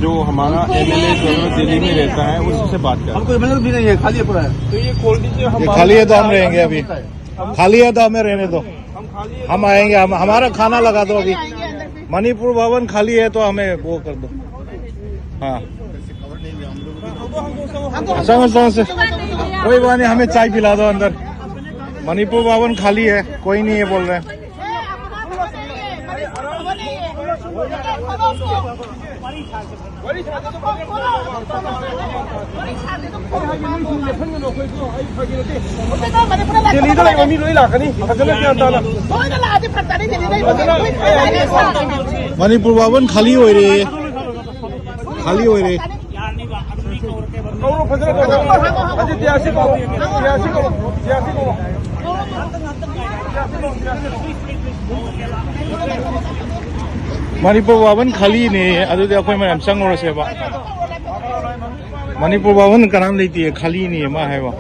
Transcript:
जो हमारा एमएलए जो है दिल्ली में रहता है उससे बात करें। हमको एमएलए भी नहीं है, खाली है पूरा है। तो ये खोल दीजिए, हम खाली है तो हम रहेंगे अभी, खाली है तो हमें रहने दो, हम आएंगे, हमारा खाना लगा दो अभी। मणिपुर भवन खाली है तो हमें वो कर दो। हाँ से कोई बात नहीं, हमें चाय पिला दो अंदर। मणिपुर भवन खाली है, कोई नहीं है बोल रहे हैं। मणिपुर भवन खाली हो रही है, खाली हो रही है। मणिपुर भवन खाली नहीं है, अदुदि अखोई मैम चंगोरसेबा। मणिपुर भवन कनाम लेती है, खाली नहीं है मा है वो।